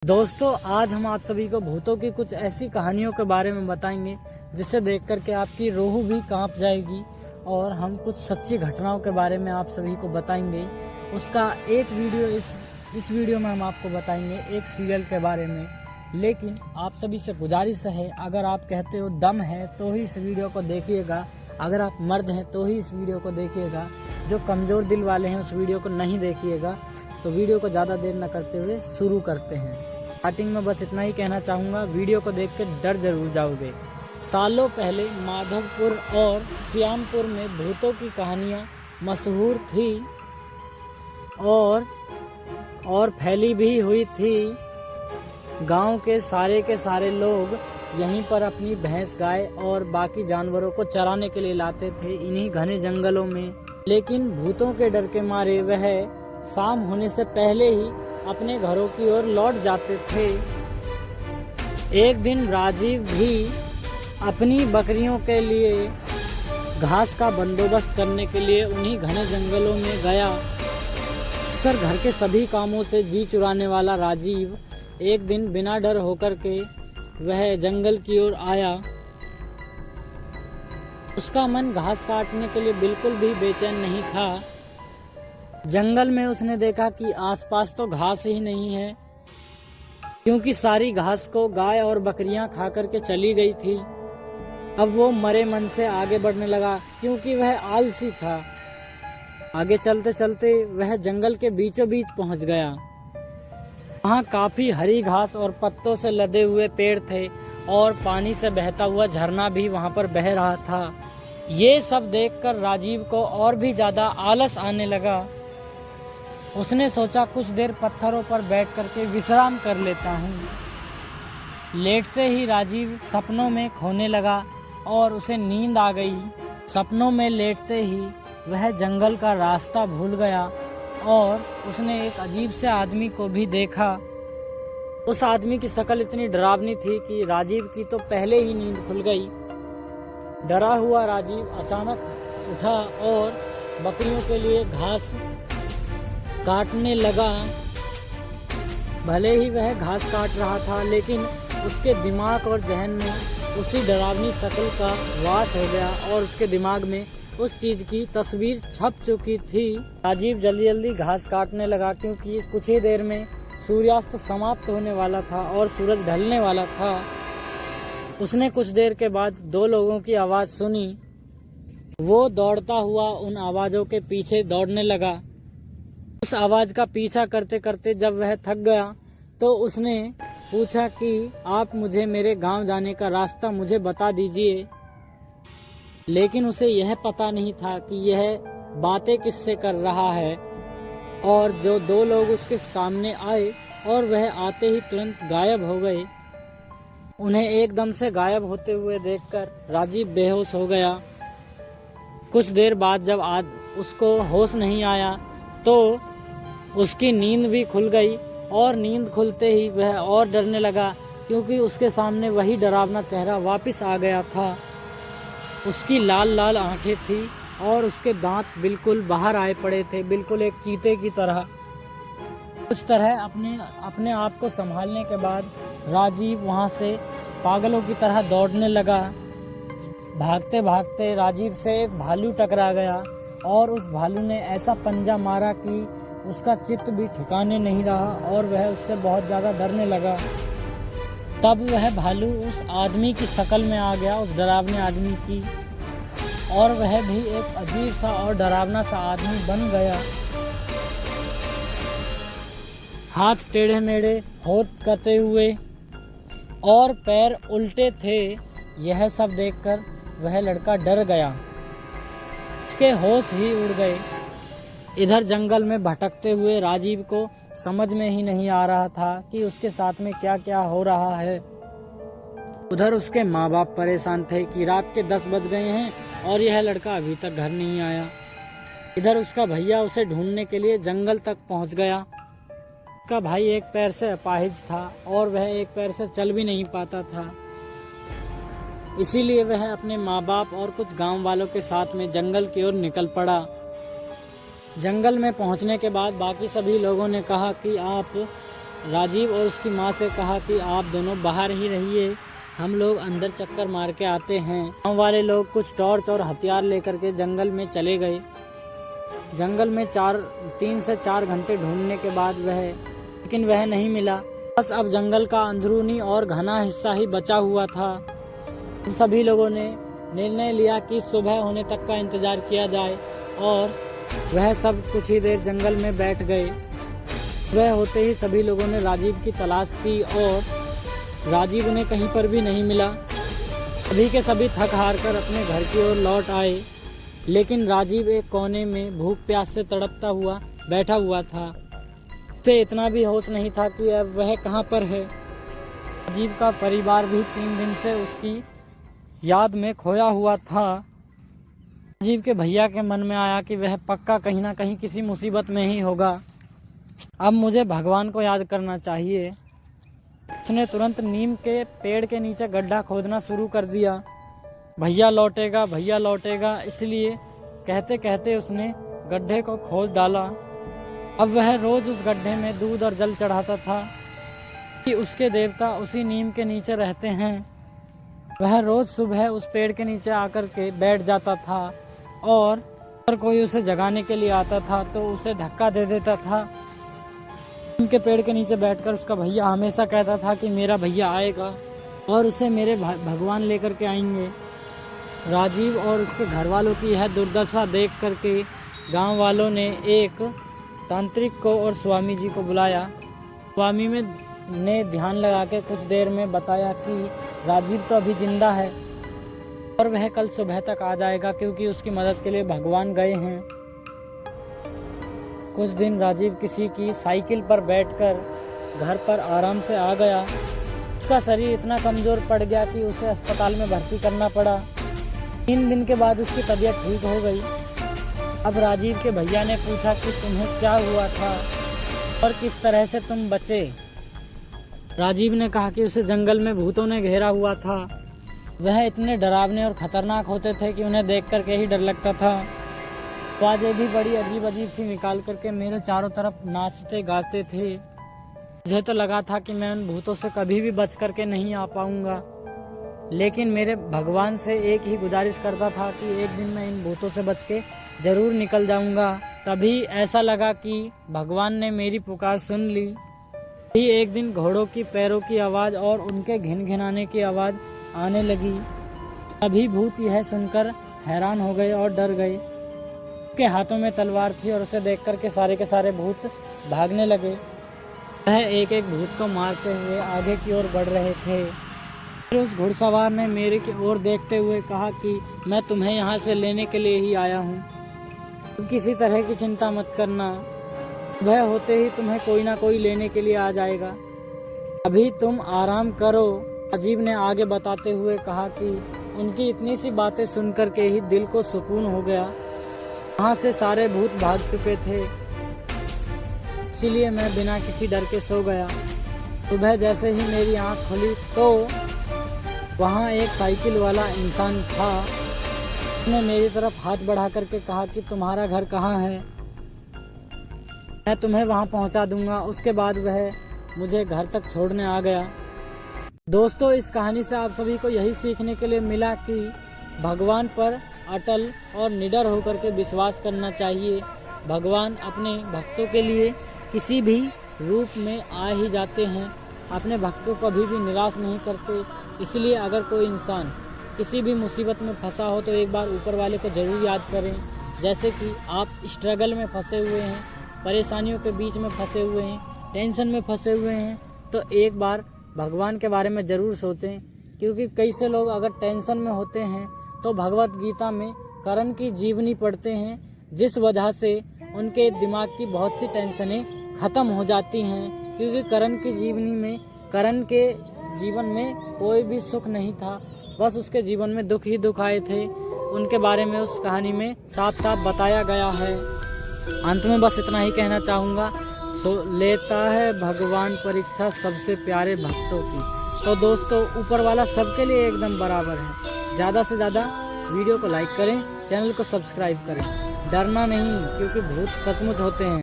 दोस्तों, आज हम आप सभी को भूतों की कुछ ऐसी कहानियों के बारे में बताएंगे जिसे देख करके आपकी रूह भी कांप जाएगी। और हम कुछ सच्ची घटनाओं के बारे में आप सभी को बताएंगे। उसका एक वीडियो इस वीडियो में हम आपको बताएंगे एक सीरियल के बारे में। लेकिन आप सभी से गुजारिश है, अगर आप कहते हो दम है तो ही इस वीडियो को देखिएगा, अगर आप मर्द हैं तो ही इस वीडियो को देखिएगा। जो कमज़ोर दिल वाले हैं उस वीडियो को नहीं देखिएगा। तो वीडियो को ज़्यादा देर न करते हुए शुरू करते हैं। स्टार्टिंग में बस इतना ही कहना चाहूँगा, वीडियो को देख कर डर जरूर जाओगे। सालों पहले माधवपुर और श्यामपुर में भूतों की कहानियाँ मशहूर थी और फैली भी हुई थी। गांव के सारे लोग यहीं पर अपनी भैंस, गाय और बाकी जानवरों को चराने के लिए लाते थे इन्हीं घने जंगलों में। लेकिन भूतों के डर के मारे वह शाम होने से पहले ही अपने घरों की ओर लौट जाते थे। एक दिन राजीव भी अपनी बकरियों के लिए घास का बंदोबस्त करने के लिए उन्हीं घने जंगलों में गया। अक्सर घर के सभी कामों से जी चुराने वाला राजीव एक दिन बिना डर होकर के वह जंगल की ओर आया। उसका मन घास काटने के लिए बिल्कुल भी बेचैन नहीं था। जंगल में उसने देखा कि आसपास तो घास ही नहीं है, क्योंकि सारी घास को गाय और बकरियां खा करके चली गई थी। अब वो मरे मन से आगे बढ़ने लगा, क्योंकि वह आलसी था। आगे चलते चलते वह जंगल के बीचों बीच पहुंच गया। वहाँ काफी हरी घास और पत्तों से लदे हुए पेड़ थे और पानी से बहता हुआ झरना भी वहाँ पर बह रहा था। ये सब देखकर राजीव को और भी ज्यादा आलस आने लगा। उसने सोचा कुछ देर पत्थरों पर बैठ करके विश्राम कर लेता हूँ। लेटते ही राजीव सपनों में खोने लगा और उसे नींद आ गई। सपनों में लेटते ही वह जंगल का रास्ता भूल गया और उसने एक अजीब से आदमी को भी देखा। उस आदमी की शक्ल इतनी डरावनी थी कि राजीव की तो पहले ही नींद खुल गई। डरा हुआ राजीव अचानक उठा और बकरियों के लिए घास काटने लगा। भले ही वह घास काट रहा था, लेकिन उसके दिमाग और जहन में उसी डरावनी शक्ल का वास हो गया और उसके दिमाग में उस चीज की तस्वीर छप चुकी थी। राजीव जल्दी जल्दी घास काटने लगा, क्योंकि कुछ ही देर में सूर्यास्त समाप्त होने वाला था और सूरज ढलने वाला था। उसने कुछ देर के बाद दो लोगों की आवाज सुनी। वो दौड़ता हुआ उन आवाजों के पीछे दौड़ने लगा। उस आवाज का पीछा करते करते जब वह थक गया तो उसने पूछा कि आप मुझे मेरे गांव जाने का रास्ता मुझे बता दीजिए। लेकिन उसे यह पता नहीं था कि यह बातें किससे कर रहा है। और जो दो लोग उसके सामने आए और वह आते ही तुरंत गायब हो गए। उन्हें एकदम से गायब होते हुए देखकर राजीव बेहोश हो गया। कुछ देर बाद जब उसको होश नहीं आया तो उसकी नींद भी खुल गई और नींद खुलते ही वह और डरने लगा, क्योंकि उसके सामने वही डरावना चेहरा वापस आ गया था। उसकी लाल लाल आंखें थी और उसके दांत बिल्कुल बाहर आए पड़े थे, बिल्कुल एक चीते की तरह। कुछ तरह अपने आप को संभालने के बाद राजीव वहां से पागलों की तरह दौड़ने लगा। भागते भागते राजीव से एक भालू टकरा गया और उस भालू ने ऐसा पंजा मारा कि उसका चित्त भी ठिकाने नहीं रहा और वह उससे बहुत ज़्यादा डरने लगा। तब वह भालू उस आदमी की शक्ल में आ गया, उस डरावने आदमी की, और वह भी एक अजीब सा और डरावना सा आदमी बन गया। हाथ टेढ़े मेढ़े होठ कटे हुए और पैर उल्टे थे। यह सब देखकर वह लड़का डर गया, उसके होश ही उड़ गए। इधर जंगल में भटकते हुए राजीव को समझ में ही नहीं आ रहा था कि उसके साथ में क्या क्या हो रहा है। उधर उसके माँ बाप परेशान थे कि रात के 10 बज गए हैं और यह लड़का अभी तक घर नहीं आया। इधर उसका भैया उसे ढूंढने के लिए जंगल तक पहुंच गया। उसका भाई एक पैर से अपाहिज था और वह एक पैर से चल भी नहीं पाता था। इसीलिए वह अपने माँ बाप और कुछ गांव वालों के साथ में जंगल की ओर निकल पड़ा। जंगल में पहुंचने के बाद बाकी सभी लोगों ने कहा कि आप राजीव और उसकी माँ से कहा कि आप दोनों बाहर ही रहिए, हम लोग अंदर चक्कर मार के आते हैं। गाँव वाले लोग कुछ टॉर्च और हथियार लेकर के जंगल में चले गए। जंगल में 3 से 4 घंटे ढूंढने के बाद लेकिन वह नहीं मिला। बस अब जंगल का अंदरूनी और घना हिस्सा ही बचा हुआ था। सभी लोगों ने निर्णय लिया कि सुबह होने तक का इंतजार किया जाए और वह सब कुछ ही देर जंगल में बैठ गए। वह होते ही सभी लोगों ने राजीव की तलाश की और राजीव उन्हें कहीं पर भी नहीं मिला। सभी के सभी थक हार कर अपने घर की ओर लौट आए, लेकिन राजीव एक कोने में भूख प्यास से तड़पता हुआ बैठा हुआ था। उसे इतना भी होश नहीं था कि अब वह कहाँ पर है। राजीव का परिवार भी 3 दिन से उसकी याद में खोया हुआ था। राजीव के भैया के मन में आया कि वह पक्का कहीं ना कहीं किसी मुसीबत में ही होगा। अब मुझे भगवान को याद करना चाहिए। उसने तुरंत नीम के पेड़ के नीचे गड्ढा खोदना शुरू कर दिया। भैया लौटेगा, इसलिए कहते कहते उसने गड्ढे को खोद डाला। अब वह रोज उस गड्ढे में दूध और जल चढ़ाता था कि उसके देवता उसी नीम के नीचे रहते हैं। वह रोज सुबह उस पेड़ के नीचे आकर के बैठ जाता था और अगर कोई उसे जगाने के लिए आता था तो उसे धक्का दे देता था। नीम के पेड़ के नीचे बैठकर उसका भैया हमेशा कहता था कि मेरा भैया आएगा और उसे मेरे भगवान लेकर के आएंगे। राजीव और उसके घर वालों की यह दुर्दशा देख करके गांव वालों ने एक तांत्रिक को और स्वामी जी को बुलाया। स्वामी ने ध्यान लगा के कुछ देर में बताया कि राजीव तो अभी जिंदा है और वह कल सुबह तक आ जाएगा, क्योंकि उसकी मदद के लिए भगवान गए हैं। कुछ दिन राजीव किसी की साइकिल पर बैठकर घर पर आराम से आ गया। उसका शरीर इतना कमजोर पड़ गया कि उसे अस्पताल में भर्ती करना पड़ा। 3 दिन के बाद उसकी तबीयत ठीक हो गई। अब राजीव के भैया ने पूछा कि तुम्हें क्या हुआ था और किस तरह से तुम बचे। राजीव ने कहा कि उसे जंगल में भूतों ने घेरा हुआ था। वह इतने डरावने और खतरनाक होते थे कि उन्हें देख करके ही डर लगता था। आवाजें भी बड़ी अजीब अजीब सी निकाल करके मेरे चारों तरफ नाचते गाते थे। मुझे तो लगा था कि मैं उन भूतों से कभी भी बच करके नहीं आ पाऊंगा, लेकिन मेरे भगवान से एक ही गुजारिश करता था कि एक दिन मैं इन भूतों से बच के जरूर निकल जाऊंगा। तभी ऐसा लगा कि भगवान ने मेरी पुकार सुन ली। ही एक दिन घोड़ों की पैरों की आवाज़ और उनके घिनघिनाने की आवाज़ आने लगी। तभी भूत यह सुनकर हैरान हो गए और डर गए। उसके हाथों में तलवार थी और उसे देख कर के सारे भूत भागने लगे। वह एक एक भूत को मारते हुए आगे की ओर बढ़ रहे थे। फिर उस घुड़सवार ने मेरे की ओर देखते हुए कहा कि मैं तुम्हें यहाँ से लेने के लिए ही आया हूँ, किसी तरह की चिंता मत करना। वह होते ही तुम्हें कोई ना कोई लेने के लिए आ जाएगा, अभी तुम आराम करो। राजीव ने आगे बताते हुए कहा कि उनकी इतनी सी बातें सुनकर के ही दिल को सुकून हो गया। वहाँ से सारे भूत भाग चुके थे, इसीलिए मैं बिना किसी डर के सो गया। सुबह जैसे ही मेरी आँख खुली तो वहाँ एक साइकिल वाला इंसान था। उसने मेरी तरफ हाथ बढ़ा करके कहा कि तुम्हारा घर कहाँ है, मैं तुम्हें वहाँ पहुँचा दूंगा। उसके बाद वह मुझे घर तक छोड़ने आ गया। दोस्तों, इस कहानी से आप सभी को यही सीखने के लिए मिला कि भगवान पर अटल और निडर होकर के विश्वास करना चाहिए। भगवान अपने भक्तों के लिए किसी भी रूप में आ ही जाते हैं, अपने भक्तों को कभी भी निराश नहीं करते। इसलिए अगर कोई इंसान किसी भी मुसीबत में फंसा हो तो एक बार ऊपर वाले को ज़रूर याद करें। जैसे कि आप स्ट्रगल में फंसे हुए हैं, परेशानियों के बीच में फंसे हुए हैं, टेंशन में फंसे हुए हैं, तो एक बार भगवान के बारे में ज़रूर सोचें। क्योंकि कई से लोग अगर टेंशन में होते हैं तो भगवत गीता में कर्ण की जीवनी पढ़ते हैं, जिस वजह से उनके दिमाग की बहुत सी टेंशनें ख़त्म हो जाती हैं। क्योंकि कर्ण की जीवनी में कर्ण के जीवन में कोई भी सुख नहीं था, बस उसके जीवन में दुख ही दुख आए थे। उनके बारे में उस कहानी में साफ साफ बताया गया है। अंत में बस इतना ही कहना चाहूँगा, लेता है भगवान परीक्षा सबसे प्यारे भक्तों की। तो दोस्तों, ऊपर वाला सबके लिए एकदम बराबर है। ज़्यादा से ज़्यादा वीडियो को लाइक करें, चैनल को सब्सक्राइब करें। डरना नहीं, क्योंकि भूत सचमुच होते हैं।